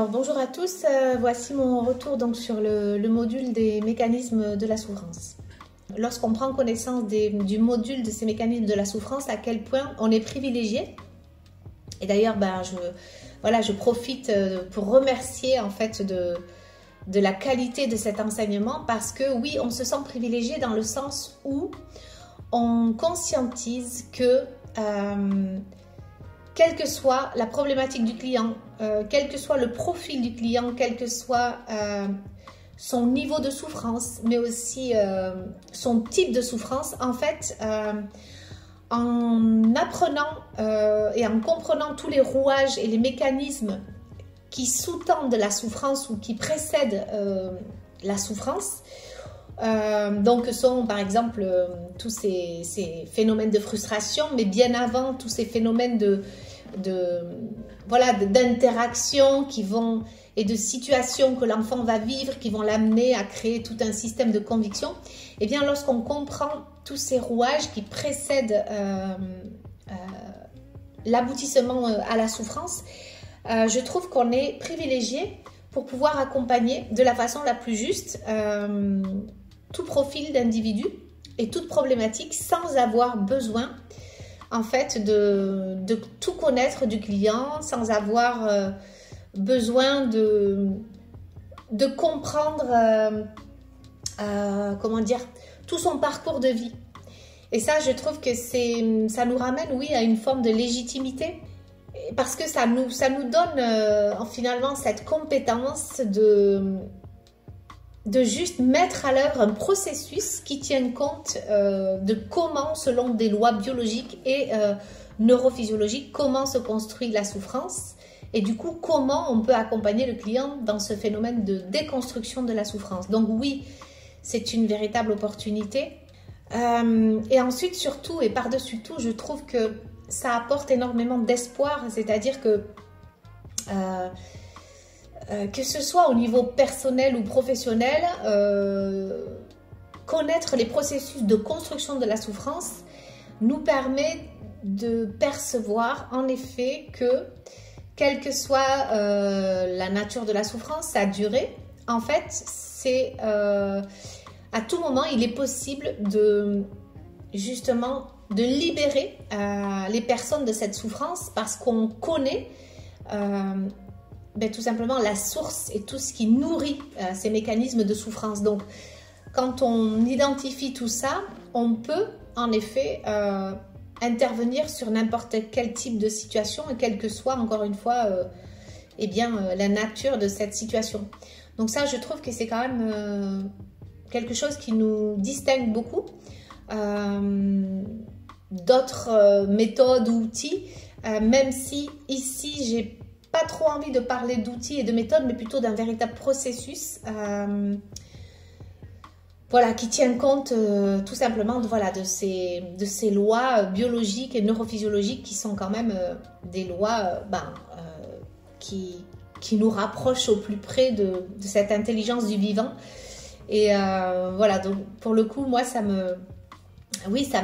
Alors bonjour à tous, voici mon retour donc sur le module des mécanismes de la souffrance. Lorsqu'on prend connaissance du module de ces mécanismes de la souffrance, à quel point on est privilégié. Et d'ailleurs, je profite pour remercier en fait de la qualité de cet enseignement, parce que oui, on se sent privilégié dans le sens où on conscientise que quelle que soit la problématique du client, quel que soit le profil du client, quel que soit son niveau de souffrance, mais aussi son type de souffrance, en fait, en apprenant et en comprenant tous les rouages et les mécanismes qui sous-tendent la souffrance ou qui précèdent la souffrance, donc sont par exemple tous ces phénomènes de frustration, mais bien avant tous ces phénomènes d'interaction et de situations que l'enfant va vivre, qui vont l'amener à créer tout un système de conviction. Et bien lorsqu'on comprend tous ces rouages qui précèdent l'aboutissement à la souffrance, je trouve qu'on est privilégié pour pouvoir accompagner de la façon la plus juste tout profil d'individu et toute problématique, sans avoir besoin en fait de tout connaître du client, sans avoir besoin de comprendre comment dire, tout son parcours de vie. Et ça, je trouve que ça nous ramène, oui, à une forme de légitimité, parce que ça nous donne finalement cette compétence de juste mettre à l'œuvre un processus qui tient compte de comment, selon des lois biologiques et neurophysiologiques, comment se construit la souffrance, et du coup comment on peut accompagner le client dans ce phénomène de déconstruction de la souffrance. Donc oui, c'est une véritable opportunité. Et ensuite, surtout et par-dessus tout, je trouve que ça apporte énormément d'espoir, c'est-à-dire que ce soit au niveau personnel ou professionnel, connaître les processus de construction de la souffrance nous permet de percevoir en effet que, quelle que soit la nature de la souffrance, sa durée, en fait, c'est à tout moment, il est possible justement de libérer les personnes de cette souffrance, parce qu'on connaît tout simplement la source et tout ce qui nourrit ces mécanismes de souffrance. Donc, quand on identifie tout ça, on peut en effet intervenir sur n'importe quel type de situation, et quelle que soit, encore une fois, la nature de cette situation. Donc ça, je trouve que c'est quand même quelque chose qui nous distingue beaucoup d'autres méthodes ou outils, même si ici, j'ai pas trop envie de parler d'outils et de méthodes, mais plutôt d'un véritable processus qui tient compte tout simplement de ces lois biologiques et neurophysiologiques, qui sont quand même des lois qui nous rapprochent au plus près de cette intelligence du vivant. Et donc pour le coup, moi ça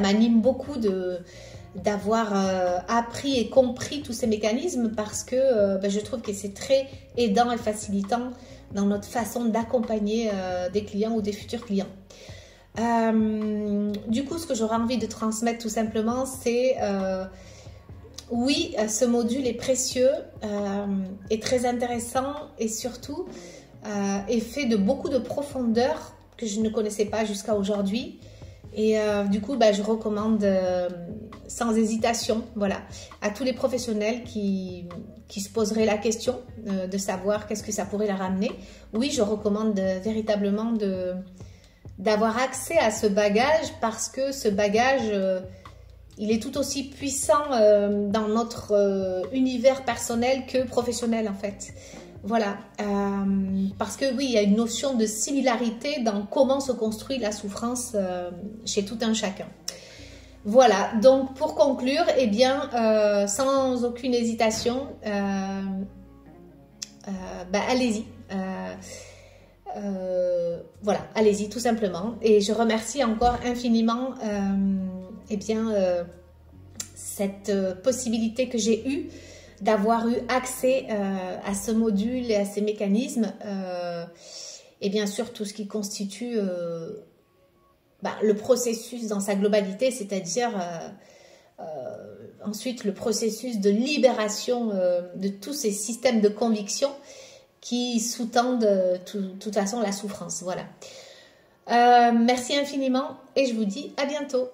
m'anime beaucoup d'avoir appris et compris tous ces mécanismes, parce que je trouve que c'est très aidant et facilitant dans notre façon d'accompagner des clients ou des futurs clients. Du coup, ce que j'aurais envie de transmettre tout simplement, c'est oui, ce module est précieux, est très intéressant, et surtout est fait de beaucoup de profondeur que je ne connaissais pas jusqu'à aujourd'hui. Et du coup, je recommande sans hésitation, à tous les professionnels qui se poseraient la question de savoir qu'est-ce que ça pourrait leur amener. Oui, je recommande véritablement d'avoir accès à ce bagage, parce que ce bagage, il est tout aussi puissant dans notre univers personnel que professionnel, en fait. Parce que oui, il y a une notion de similarité dans comment se construit la souffrance chez tout un chacun. Voilà, donc pour conclure, sans aucune hésitation, allez-y. Allez-y tout simplement. Et je remercie encore infiniment cette possibilité que j'ai eue d'avoir eu accès à ce module et à ces mécanismes, et bien sûr tout ce qui constitue le processus dans sa globalité, c'est-à-dire ensuite le processus de libération de tous ces systèmes de conviction qui sous-tendent de toute façon la souffrance. Voilà. Merci infiniment et je vous dis à bientôt.